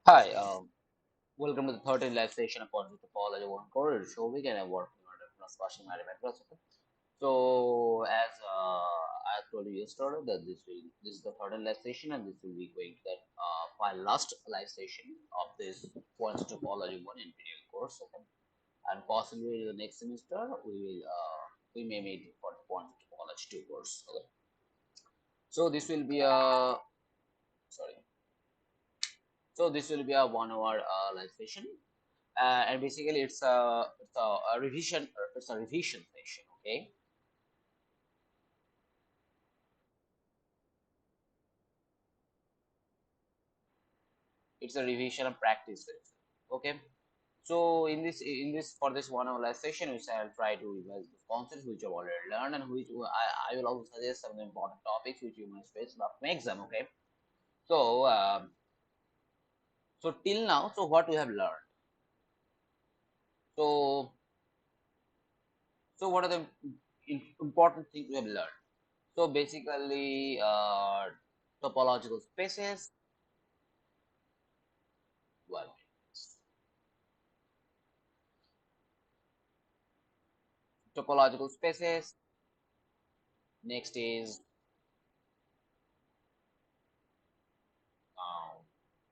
Hi, welcome to the 13th live session of Positive Topology One Corridor show. We can working on different question mathematics. So, as I told you yesterday, that this is the 13th live session, and this will be going to that last live session of this Quantitative Topology One in video course. Okay, and possibly in the next semester we may meet for the Quantitative Topology Two course. Okay, so this will be a sorry. So this will be a 1 hour live session, and basically it's a revision, it's a revision session. Okay, it's a revision and practice session. Okay, so in this for this 1 hour live session, which I'll try to revise the concepts which I've already learned, and which I will also suggest some important topics which you must face in the upcoming exam. Okay, so so till now, so what we have learned. So so what are the important things we have learned? So basically, topological spaces. Well, topological spaces. Next is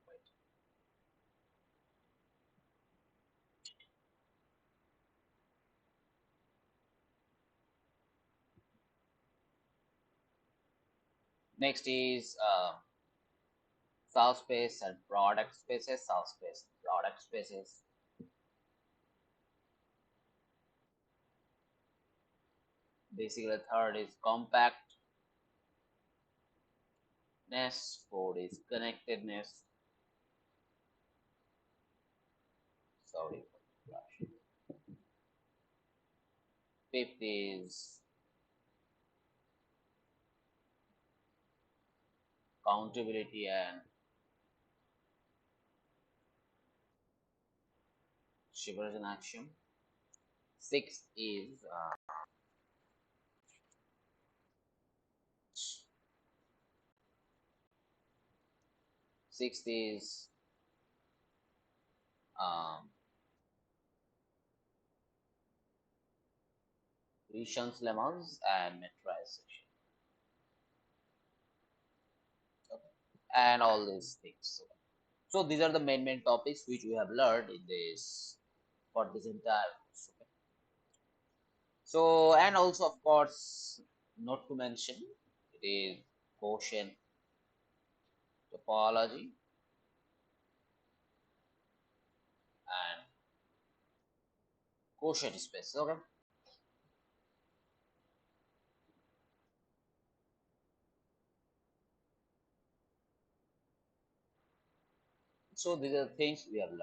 wait. Next is subspace and product spaces. Subspace, product spaces. Basically, the third is compactness. Fourth is connectedness. Sorry, flash. Fifth is countability and Shiver's axiom. Sixth is sixth is um, Rishon's lemmas and metrization. Okay. And all these things. So these are the main topics which we have learned in this for this entire course. Okay. So and also of course, not to mention, it is quotient topology and quotient space. Okay. So these are the things we have learned.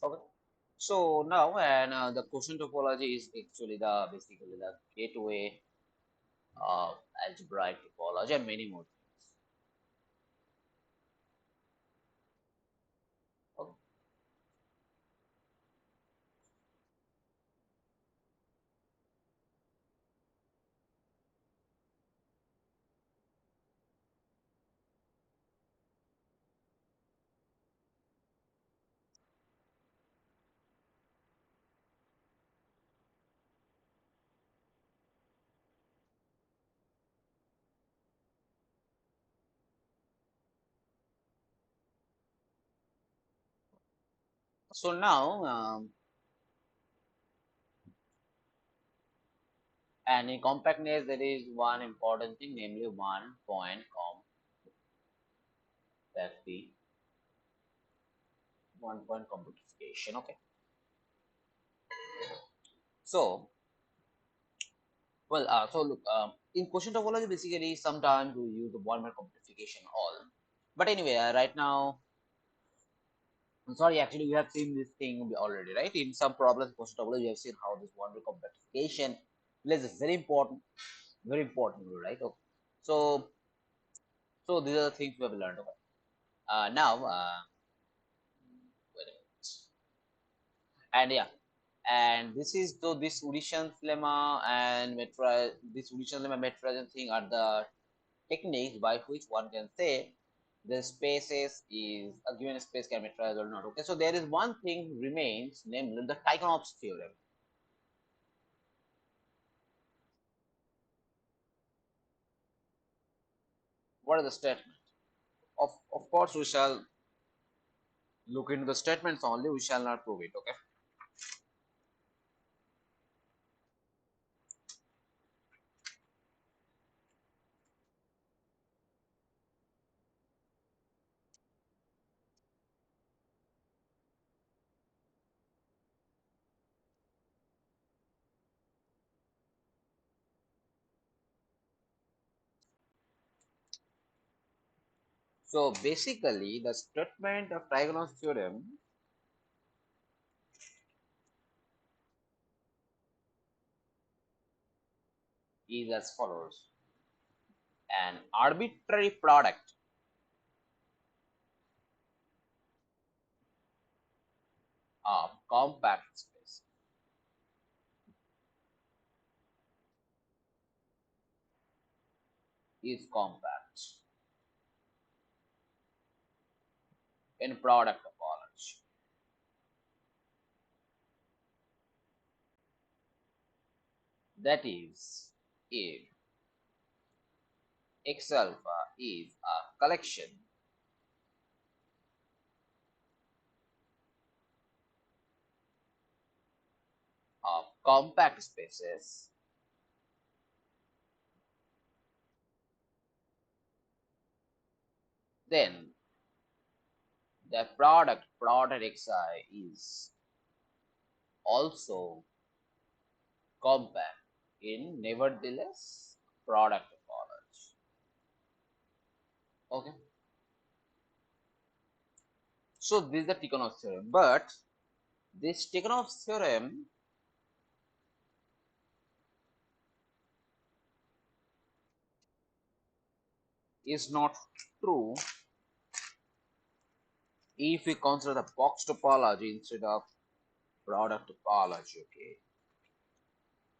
Okay. So now and the quotient topology is actually the basically the gateway of algebraic topology and many more things. Okay. So now And in compactness, there is one important thing, namely one point compacti, 1 point compactification. Okay. So, well, so look, in question topology, basically, sometimes we use the 1 point compactification all. But anyway, right now, I'm sorry, actually, we have seen this thing already, right? In some problems, in question topology, we have seen how this 1 point compactification plays a very important role, right? Okay. So, so these are the things we have learned. Okay. Now, wait a minute. And yeah, and this is so this Udishan's lemma and this Udishan's lemma metrization thing are the techniques by which one can say the spaces is a given space can metrize or not. Okay, so there is one thing remains, namely the Tychonoff's theorem. What is the statement? Of course we shall look into the statements only, we shall not prove it. Okay. So basically the statement of Tychonoff's theorem is as follows: an arbitrary product of compact space is compact in product topology. That is, if X alpha is a collection of compact spaces, then the product Xi is also compact in nevertheless product topology. Okay. So this is the Tikhonov's theorem, but this Tikhonov's theorem is not true if we consider the box topology instead of product topology. Okay.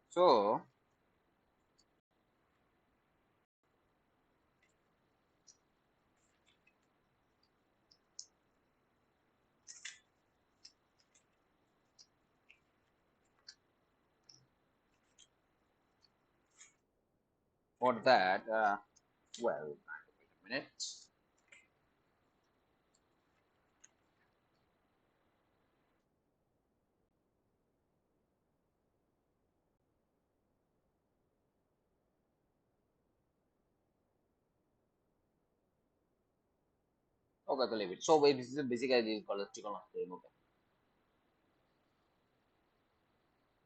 So for that, well, wait a minute. Okay, so leave it. So this is basically called a Tikhonov's theorem. Okay.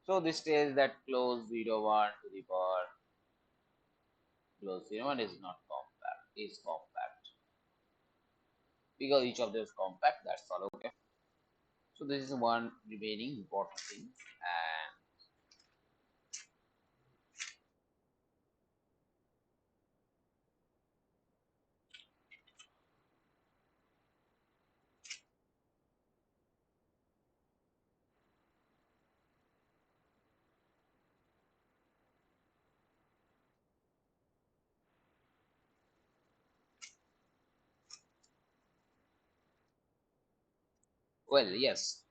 So this says that close 0 1 to the power close 0 1 is not compact, is compact. Because each of them is compact, that's all. Okay. So this is one remaining important thing. And well, yes.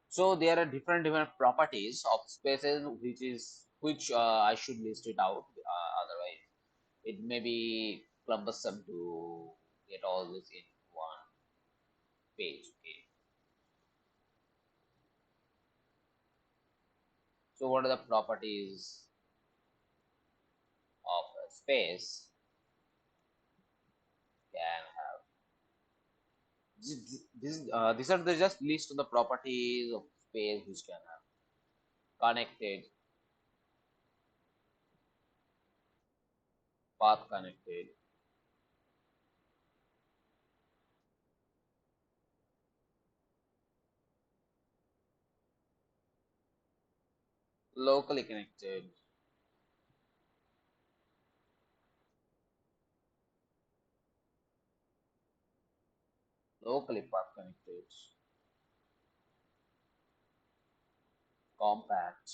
So there are different properties of spaces, which I should list it out. Otherwise, it may be cumbersome to get all this in one page. Okay. So what are the properties of a space can have? These are the just list of the properties of space which can have connected, path connected, locally connected, locally path connected, compact,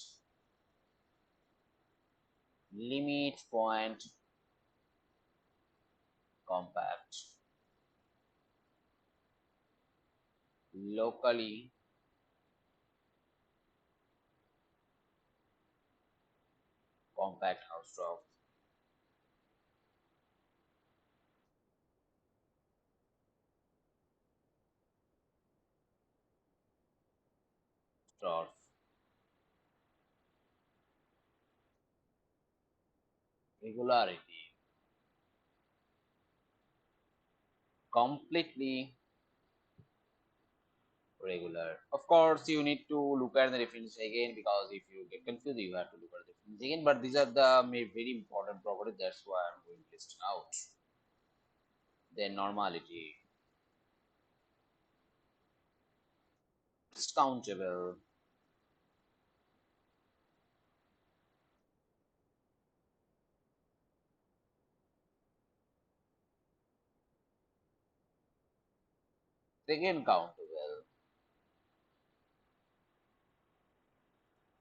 limit point compact, locally compact Hausdorff, Hausdorff, regularity, completely regular. Of course, you need to look at the definition again because if you get confused, you have to look at the definition again. But these are the very important properties. That's why I'm going to list out. Then normality, discountable, second countable,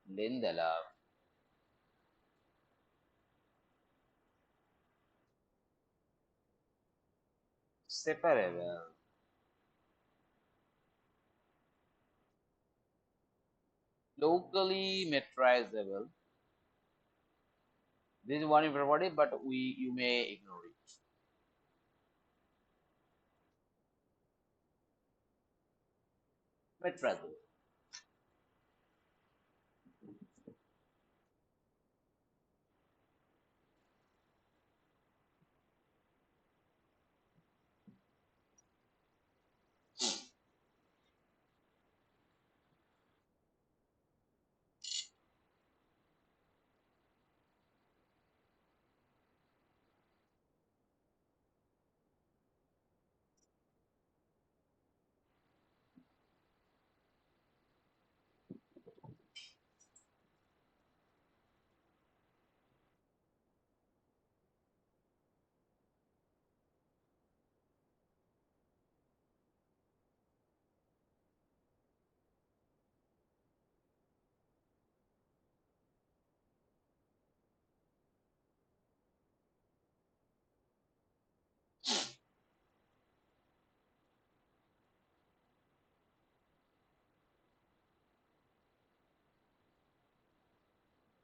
Lindelof, separable, locally metrizable. This is one property, but you may ignore it. Metrizable.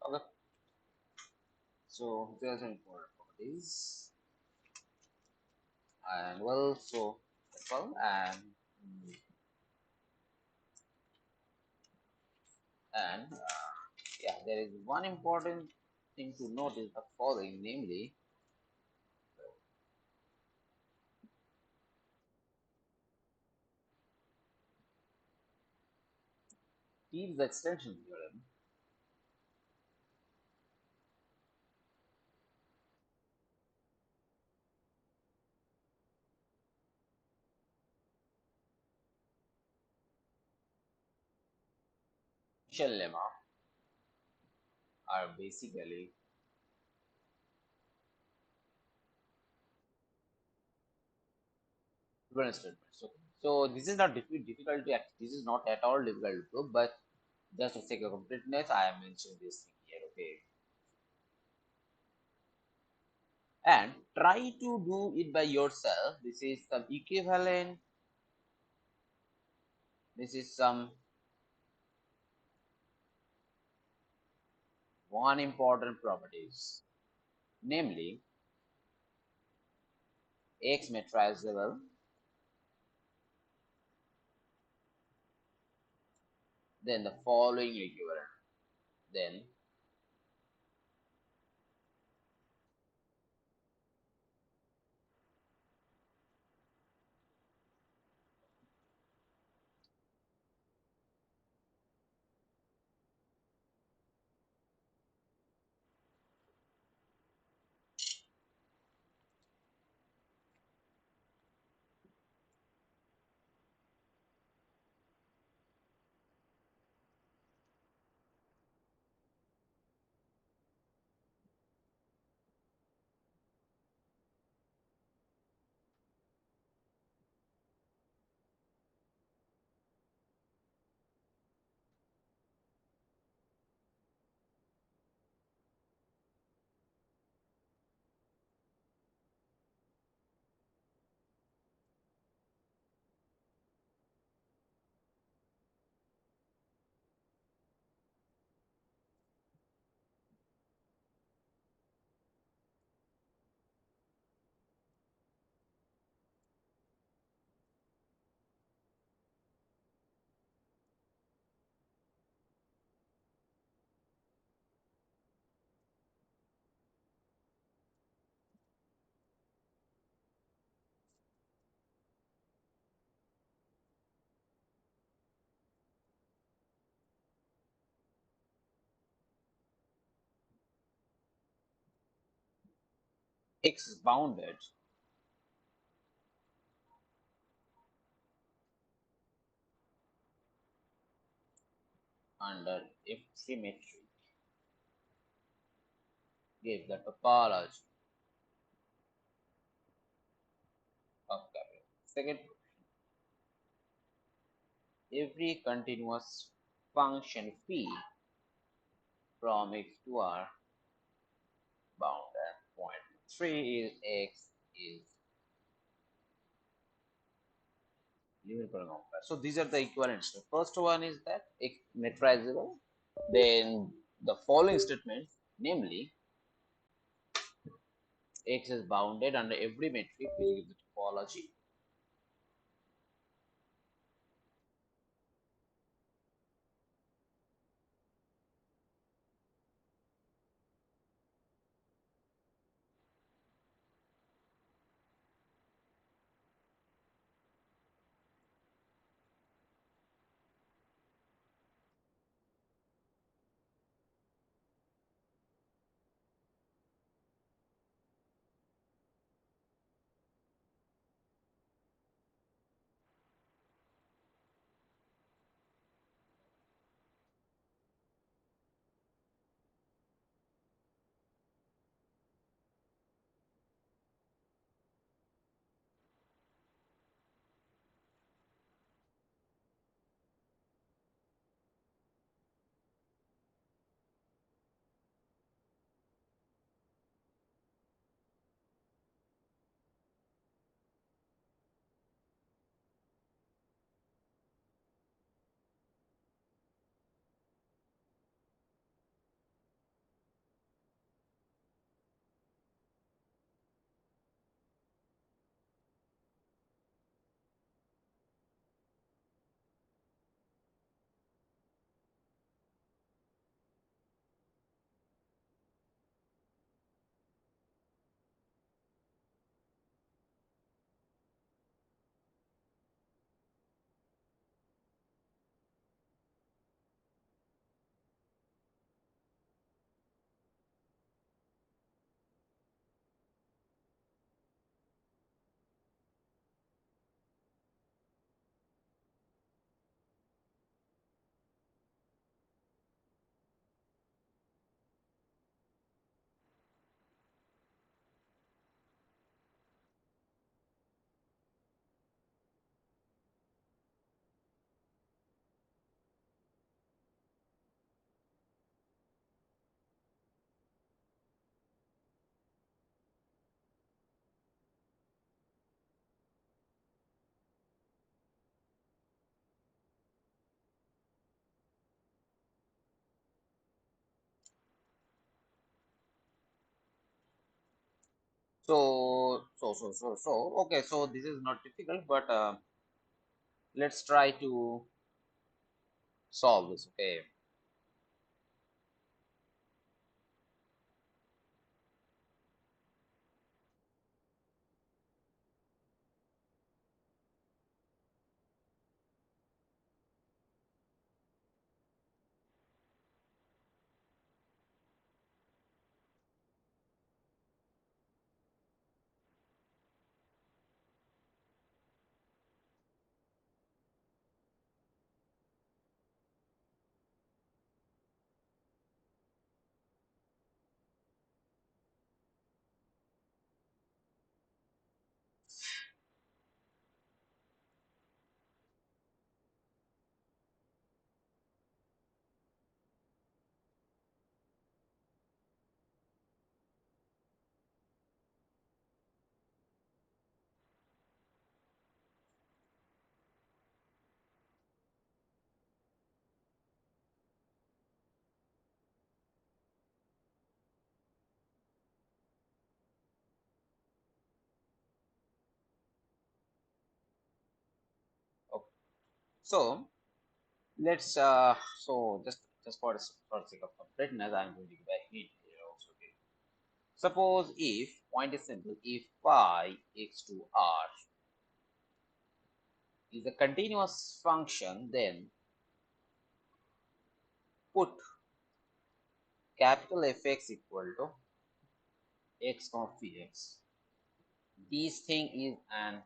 Okay. So there's some important properties, and well, so that's all. And yeah, there is one important thing to note is the following, namely Thieves extension theorem. Shell lemma are basically equivalent statements. So this is not difficult to this is not at all difficult to prove, but just for sake of completeness, I am mentioning this thing here. Okay, and try to do it by yourself. This is some equivalent. This is some one important properties, namely X metrizable, then the following equivalent. Then X is bounded under if symmetry gives the topology of capital. Second, every continuous function phi from X to R bound at point 3 is X is linear polynomial. So these are the equivalents. The first one is that X metrizable. Then the following statement, namely X is bounded under every metric will give the topology. So okay, so this is not difficult, but let's try to solve this. Okay, So let's so just for the sake of completeness, I'm going to give a hint here also. Okay. Suppose if point is simple, if phi x to r is a continuous function, then put capital Fx equal to x of px. This thing is an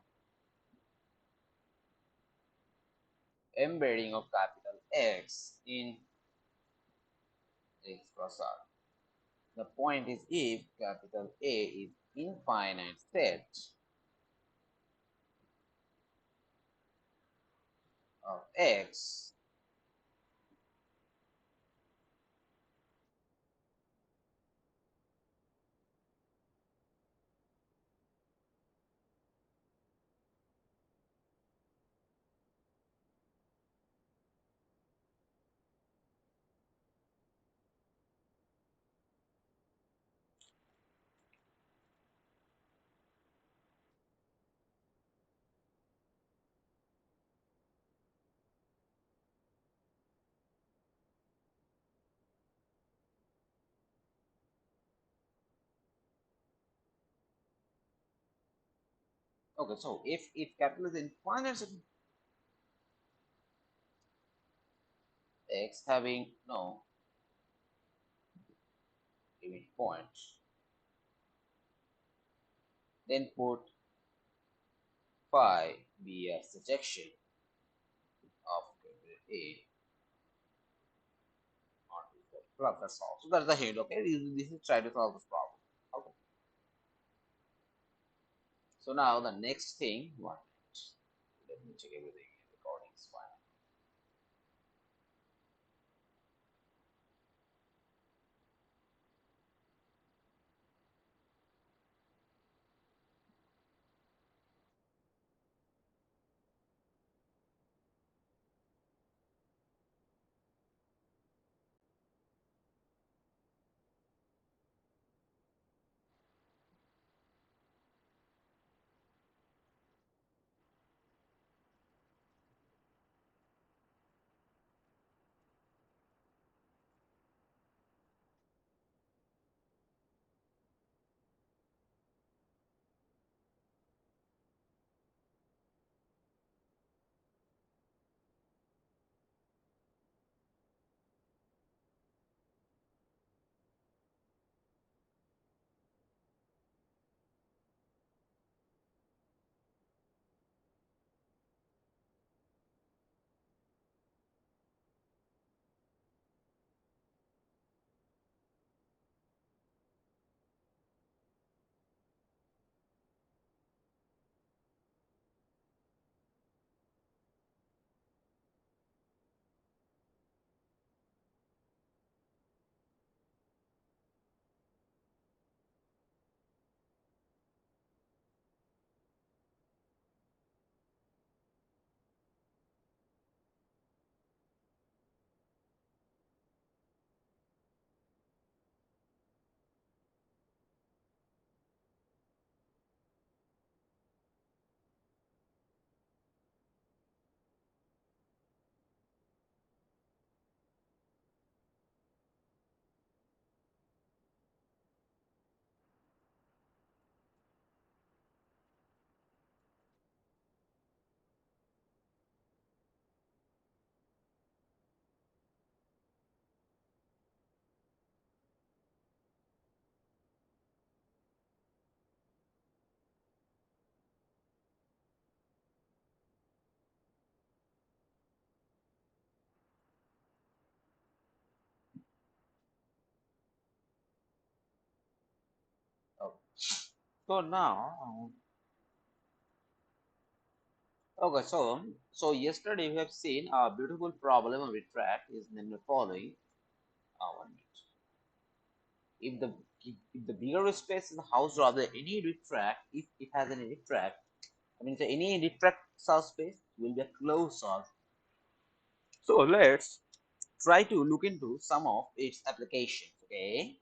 embedding of capital X in x cross r. The point is if capital A is infinite set of x, okay, so if capital is infinite set of x having no limit points, then put phi be a surjection of capital A onto the plus. That's all. So that's the hint. Okay, this is try to solve this problem. Okay. So now the next thing, what? Let me check everything. Recording is fine. Okay. So now, okay, so yesterday we have seen a beautiful problem of retract is named the following. 1 minute. If the if the bigger space in the house rather any retract, if it has any retract, I mean so any retract subspace will be a closed solve. So let's try to look into some of its applications. Okay.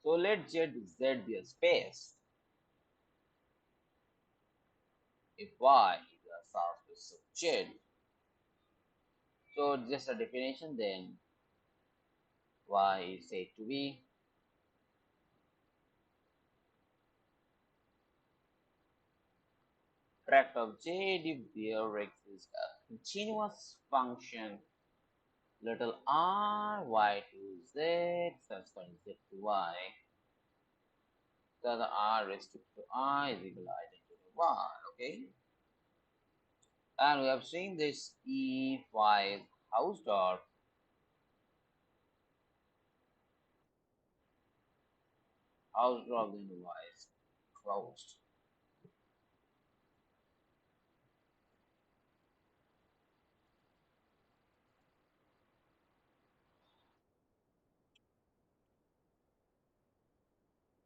So let Z be a space if Y is a subspace of Z. So just a definition then Y is said to be tract of Z if there exists a continuous function little r y to z such that z to y. So the r restricted to I is equal to identity 1. Okay. And we have seen this if y is house dot house dot then y is closed.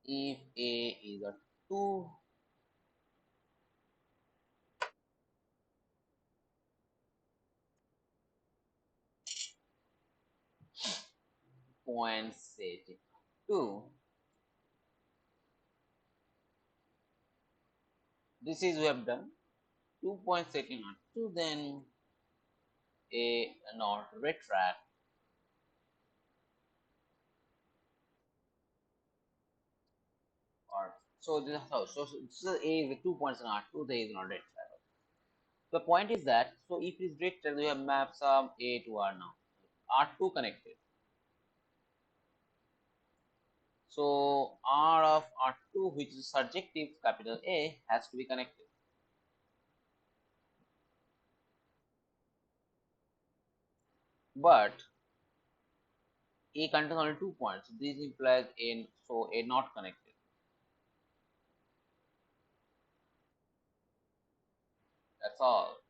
If A is a 2 point set 2, this is we have done 2 point setting on 2, then A not retract or so this is how so A is 2 points not 2, there is not retract. The point is that so if it is retract, we have mapped some A to R now. R2 connected. So R of R2, which is surjective capital A, has to be connected. But A contains only 2 points. This implies A, so A not connected. That's all.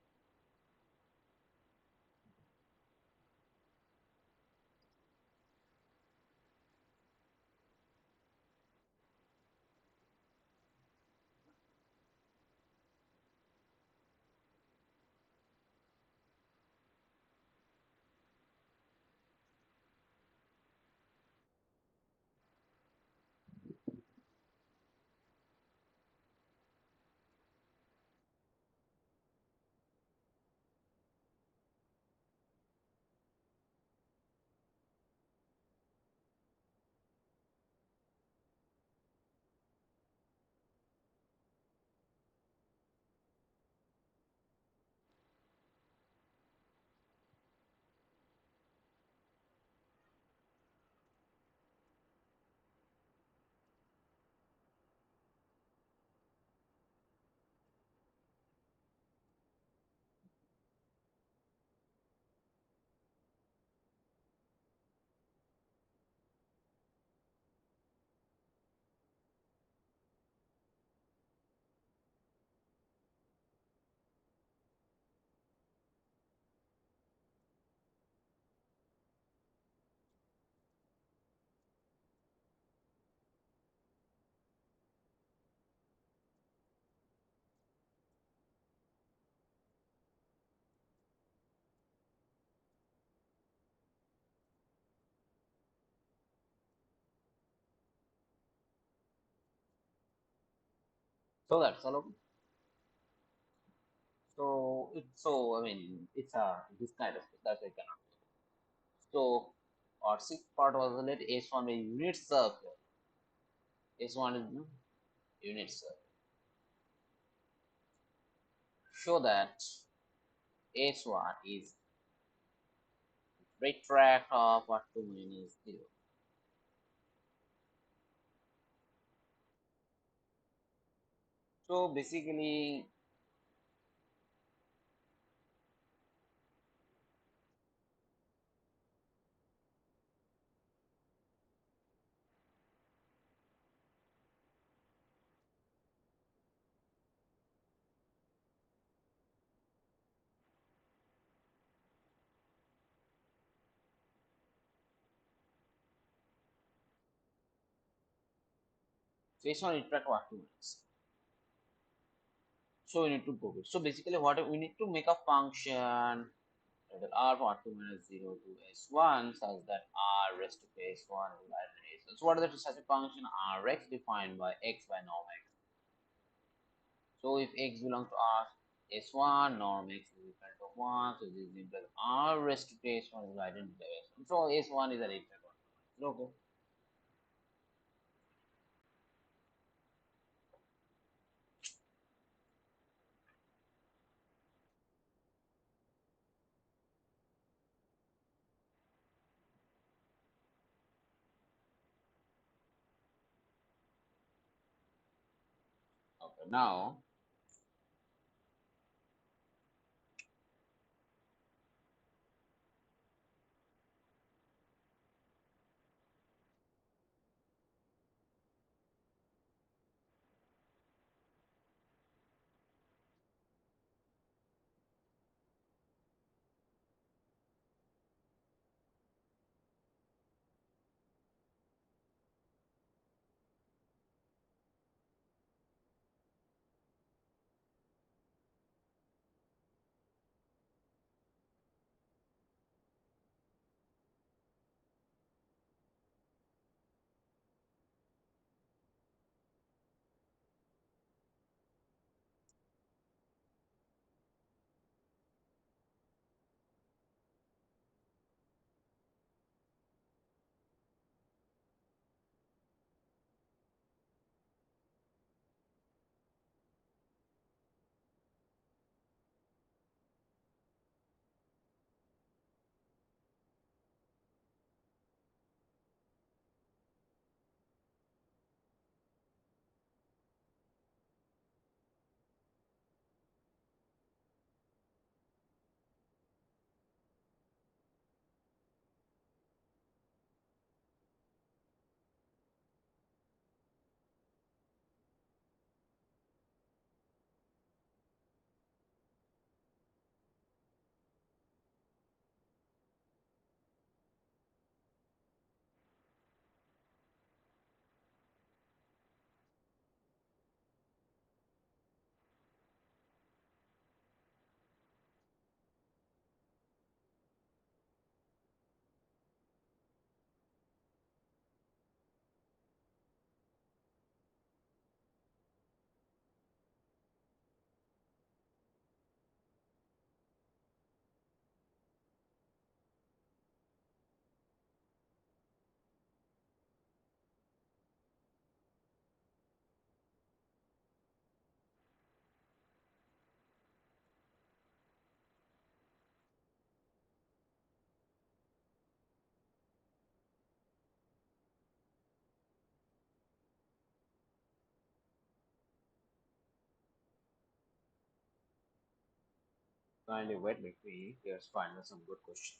So that's all. Okay. So it's so I mean it's a this kind of that I cannot. So our sixth part was let S1 be unit circle. S1 is unit circle. Show that S1 is retract of what 2 minus 0. So basically so S1 retract what 2 minus. So we need to prove it. So basically what we need to make a function That R from R2 minus 0 to S1 such that R raised to S1 is greater than S1. So what is the such a function Rx defined by x by norm x. So if x belongs to R S1, norm x is equal to 1, so this implies R raised to S1 is greater than S1. So S1 is a real quantity. Okay. Okay. Now, kindly wait with me. Let's find out some good questions.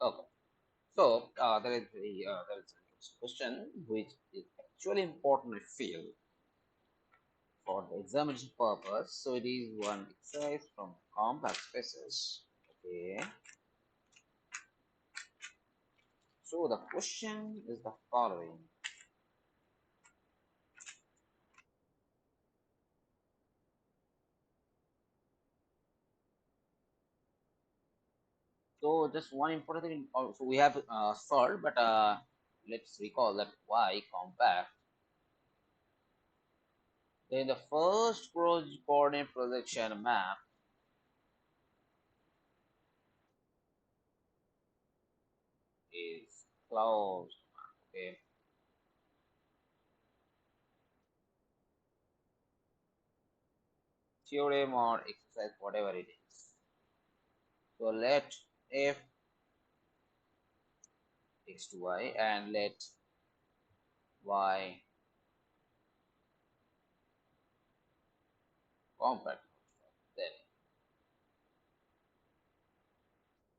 Okay. So there is an interesting question which is actually important, I feel, for the examination purpose. So it is one exercise from complex spaces. Okay. So the question is the following. So just one important thing. So we have solved, but let's recall that why compact Then the first coordinate projection map is closed. Okay. Theorem or exercise, whatever it is. So let f x to y and let y compact. Then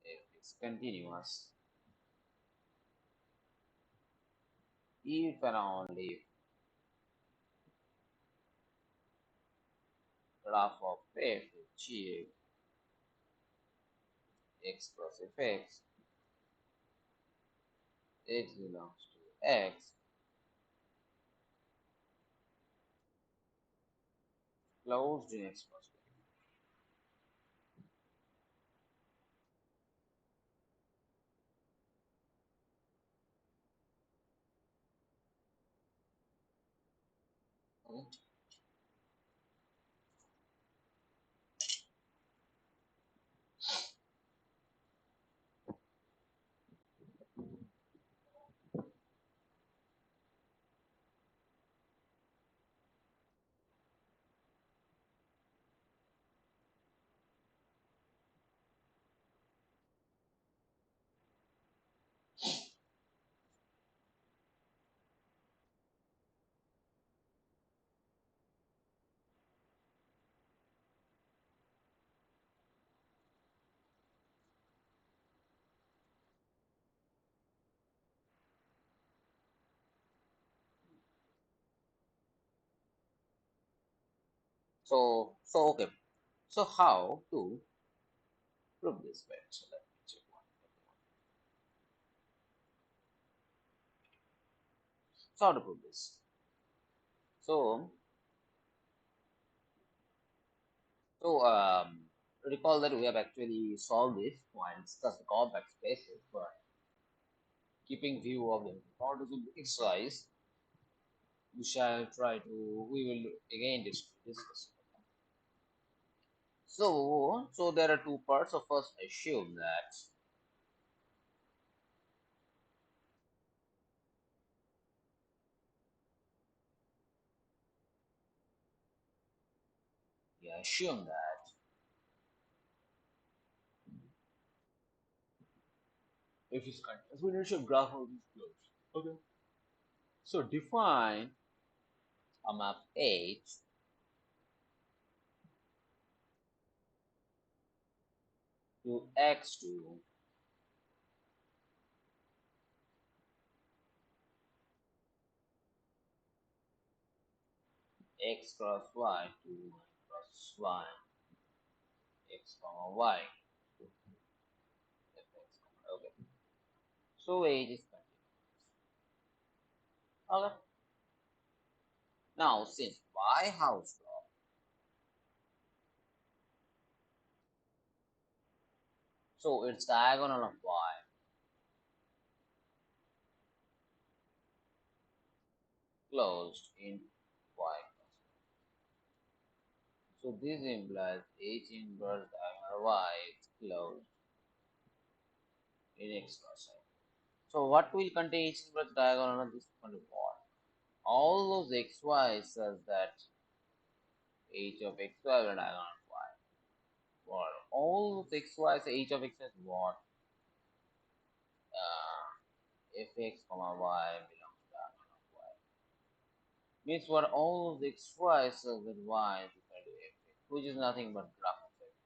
if it's continuous, if and only graph of f achieve x plus fx, x belongs to x, closed in x plus y. So okay. So how to prove this way? So let me check one. So how to prove this? So so recall that we have actually solved this while discuss the compact spaces, but keeping view of the importance of the exercise, we will again discuss. So there are two parts. So first assume that assume that if it's continuous graph of this closed. Okay. So define a map H to x2 x cross y to y cross y x comma y to fx. Okay. So H is continuous. Okay. Now since y house law, so it's diagonal of y closed in y. So this implies H inverse diagonal y is closed in x cross y. So what will contain H inverse diagonal of this one what? All those xy such that H of xy will diagonal of y. What? All those xy so H of x is what? Fx comma y belongs to diagonal of y. Means what all of xy such that y is equal to fx, which is nothing but graph of x.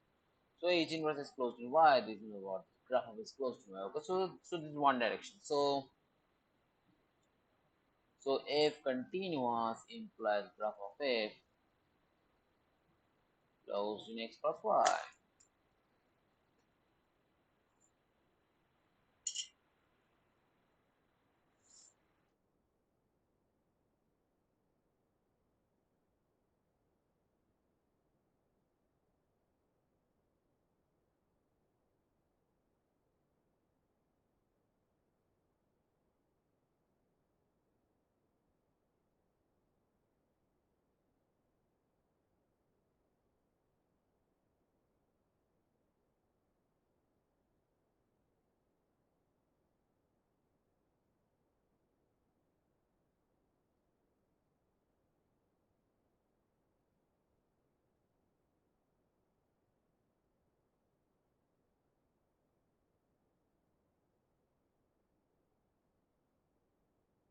So H inverse is close to y. This is what graph of is close to y. Okay, so this is one direction. So f continuous implies graph of f closed in x plus y.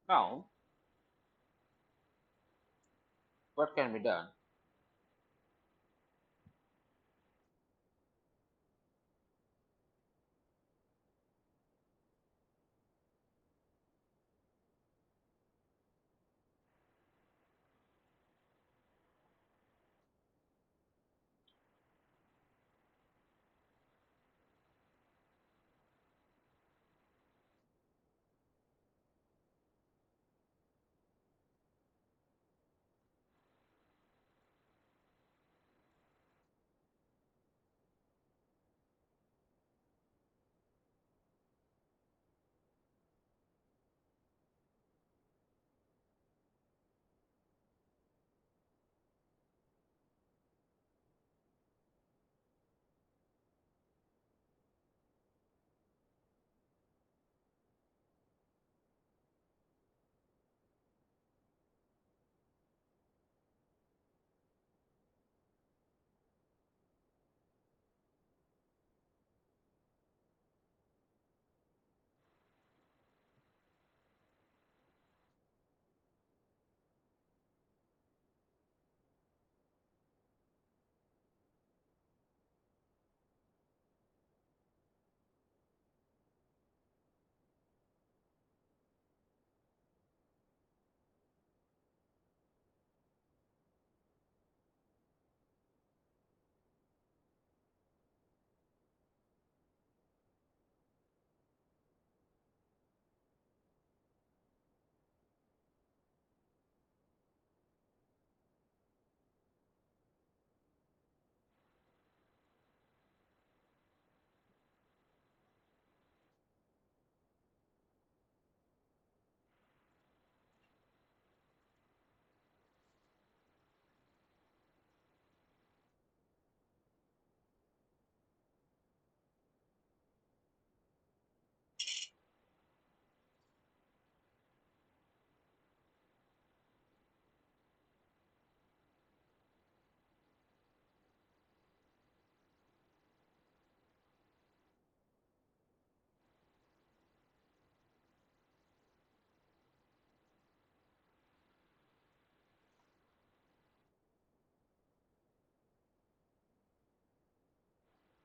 Now, what can be done?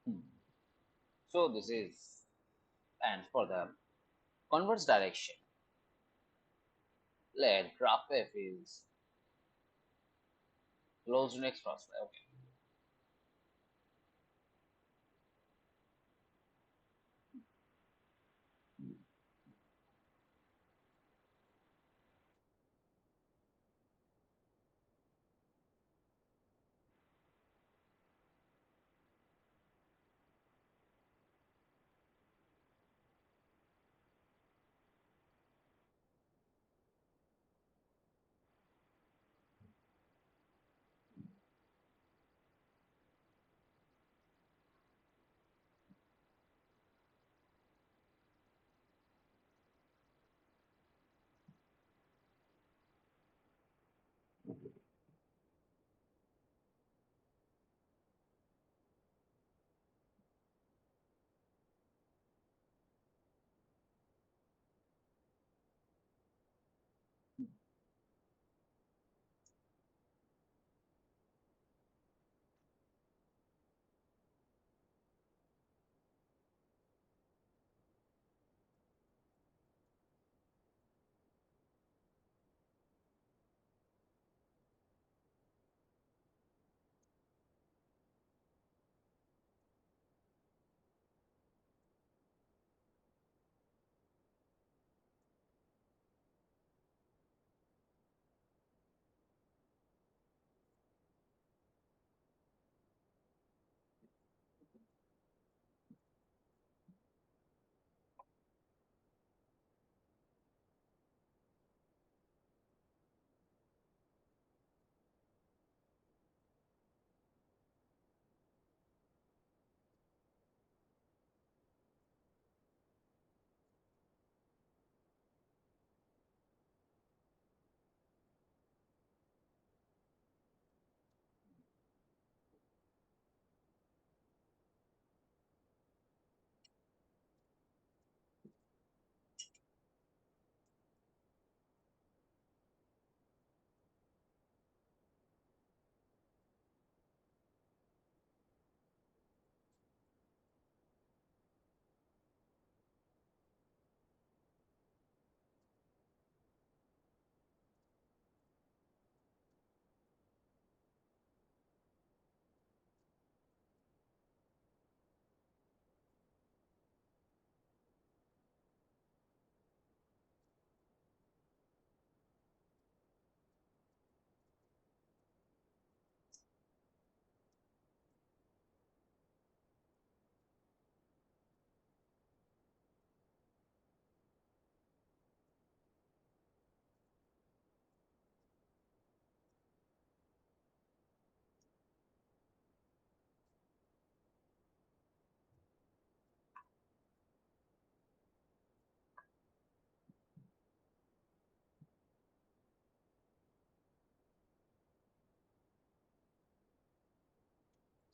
Hmm. So this is, and for the converse direction, let graph f is closed next crossway. Okay.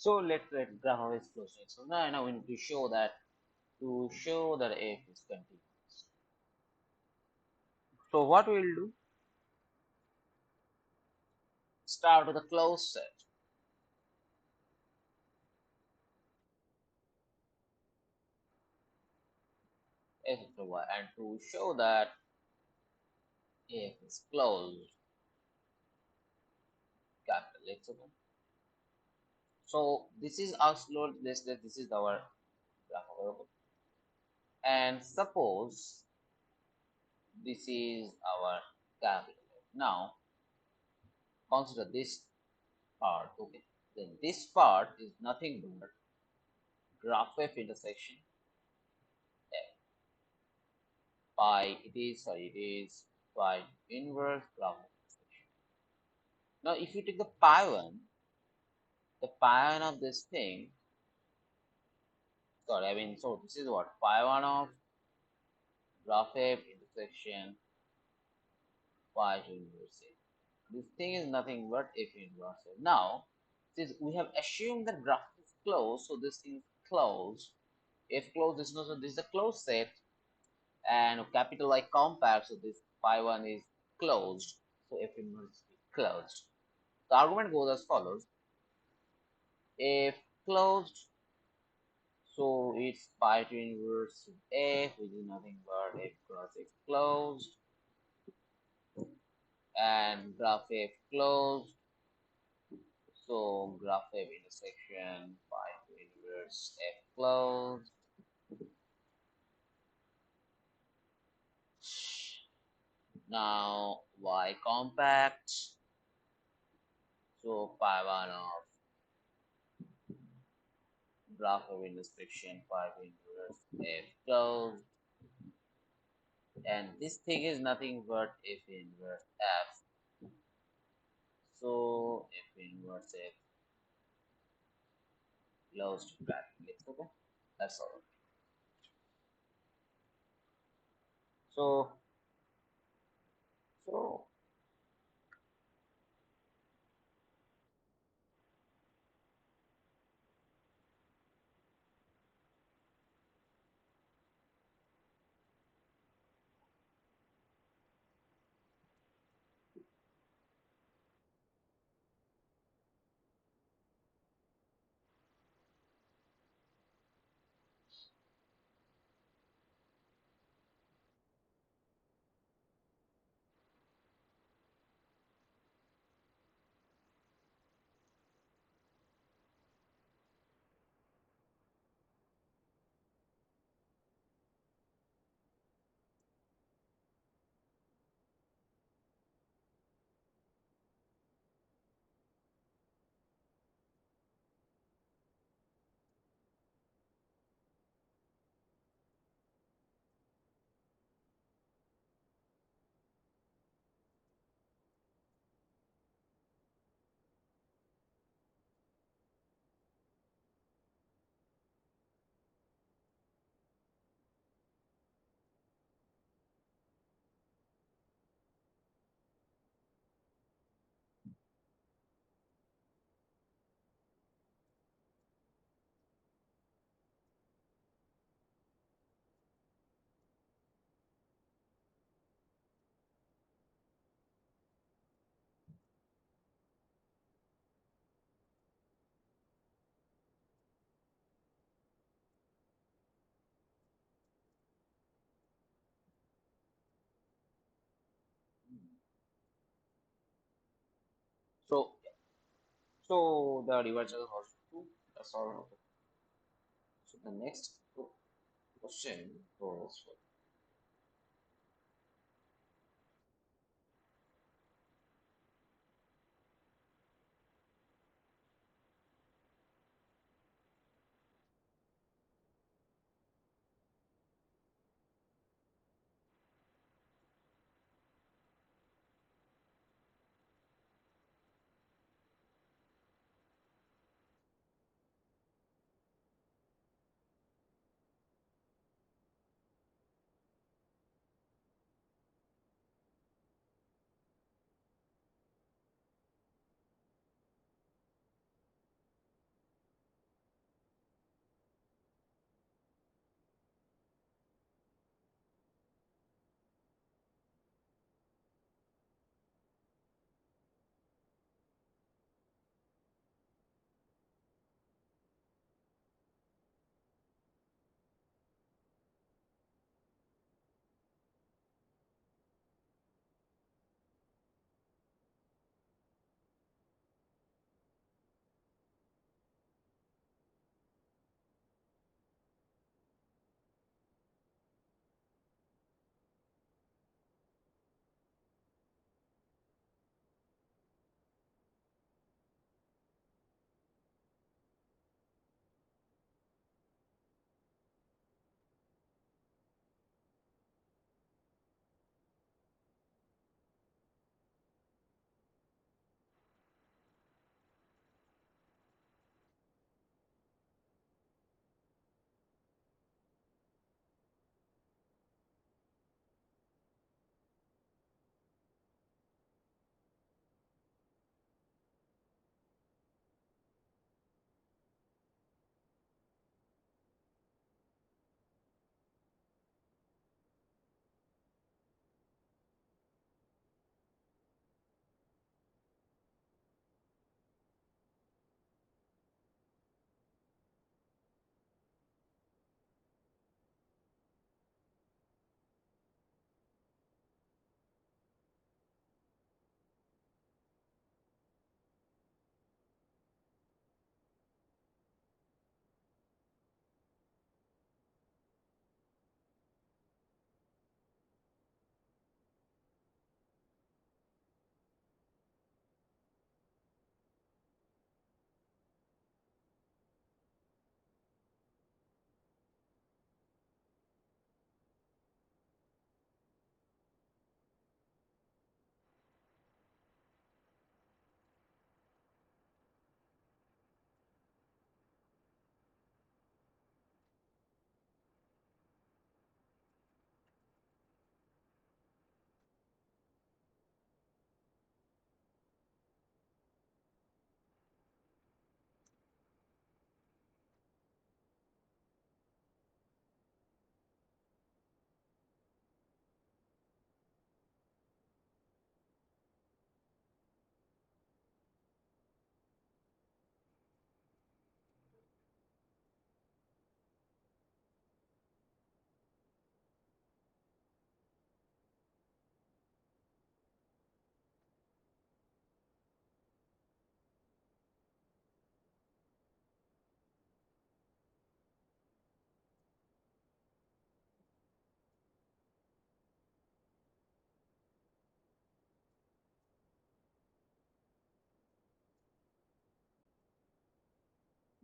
So let graph of x close to x. So now we need to show that f is continuous. So what we will do? Start with a closed set. F equal to y, and to show that f is closed, capital X. Okay. So this is our slow. This is our graph. Okay. And suppose this is our capital F. Now consider this part. Okay. Then this part is nothing but graph f intersection f by it is by inverse graph of intersection. Now if you take the pi one of this thing, sorry, I mean, so this is what pi one of graph f intersection pi to inverse f. This thing is nothing but f inverse f. Now, since we have assumed that graph is closed, so this thing is closed. If closed, this knows that this is a closed set, and capital Y compact, so this pi one is closed, so f inverse is closed. The argument goes as follows: if closed, so it's pi to inverse f, which is nothing but f cross x closed, and graph f closed, so graph f intersection pi to inverse f closed. Now y compact, so pi one of graph of intersection pi to inverse f closed, and this thing is nothing but f inverse f, so f inverse f closed bracket. Okay, that's all. So so so so the divisor is also true. That's all. So the next question goes,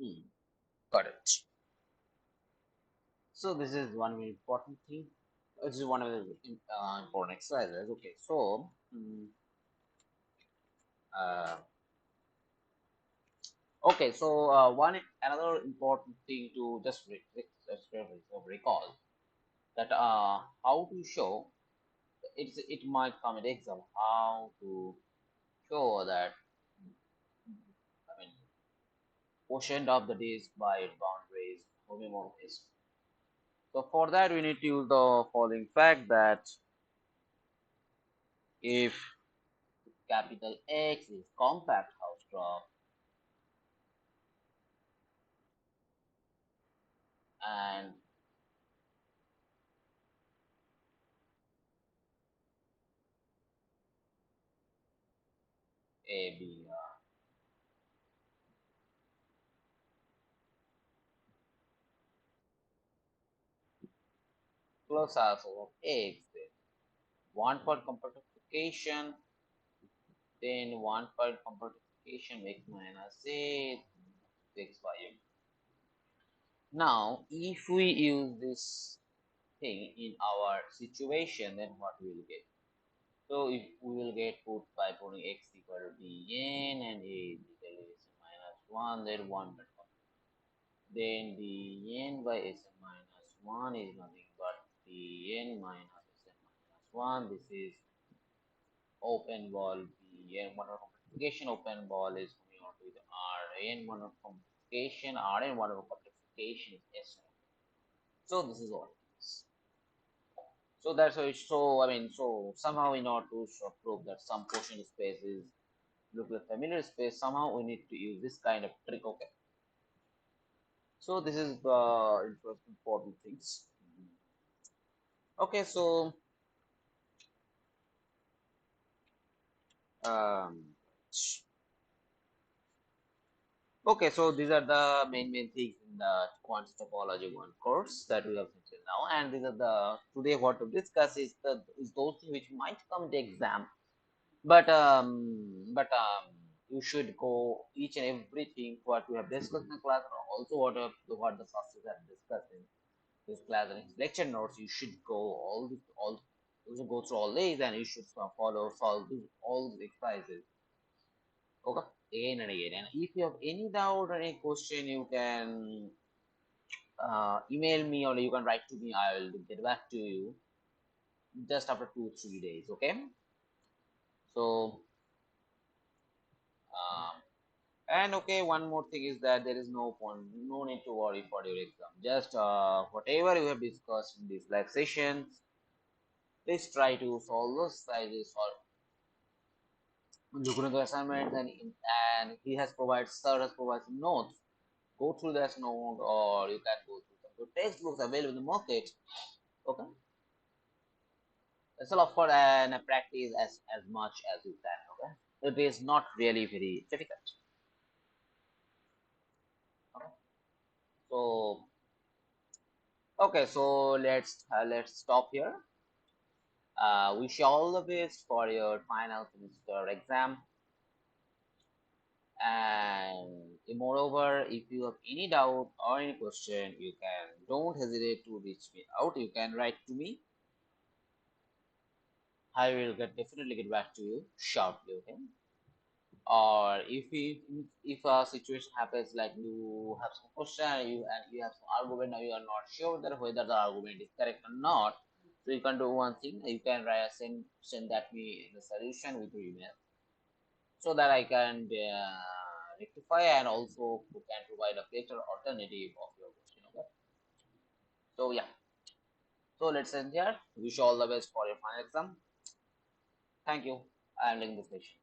Hmm. Got it. So this is one very important thing. This is one of the important exercises. Okay, so uh, okay, so one another important thing to recall that how to show it might come in exam how to show that I mean quotient of the disk by its boundaries homomorphism. So for that we need to use the following fact that if capital X is compact Hausdorff and AB plus alpha of X, then one for compactification, then one for compactification X minus A X by M. Now, if we use this thing in our situation, then what we will get? So if we will get put by putting x equal to dn and a is equal to sn minus 1, then 1 but 1. Then dn by sn minus 1 is nothing but dn minus sn minus 1. This is open ball dn 1 of multiplication. Open ball is coming out with rn 1 of multiplication. Rn 1 of multiplication is sn. So this is what it is. So that's how it's so I mean so somehow in order to prove that some quotient space is look like familiar space, somehow we need to use this kind of trick. Okay. So this is the important things. Okay, so um okay, so these are the main things in the quantity topology one course that we have seen now, and these are the today what to discuss is those things which might come to exam. But you should go each and everything what we have discussed in the class, and also what the classes have discussed in this class and its lecture notes. You should go all you should go through all these, and you should follow solve all the exercises. Okay, again and again. And if you have any doubt or any question, you can email me or you can write to me. I will get back to you just after 2 3 days. Okay. So um, and okay, one more thing is that there is no point, no need to worry for your exam. Just whatever you have discussed in these live sessions, please try to solve those sizes or look into the assignment and he has provided sir has provided some notes. Go through that note or you can go through some good textbooks available in the market. Okay. That's all for and practice as much as you can. Okay. It is not really very difficult. Okay. So okay, so let's stop here. Wish you all the best for your final semester exam. And moreover, if you have any doubt or any question, you can don't hesitate to reach me out. You can write to me. I will definitely get back to you shortly. Okay. Or if a situation happens like you have some question and you have some argument and you are not sure that whether the argument is correct or not, so you can do one thing. You can write send that me the solution with your email so that I can rectify and also can provide a better alternative of your question. Okay. So yeah. So let's end here. Wish you all the best for your final exam. Thank you. I am leaving the session.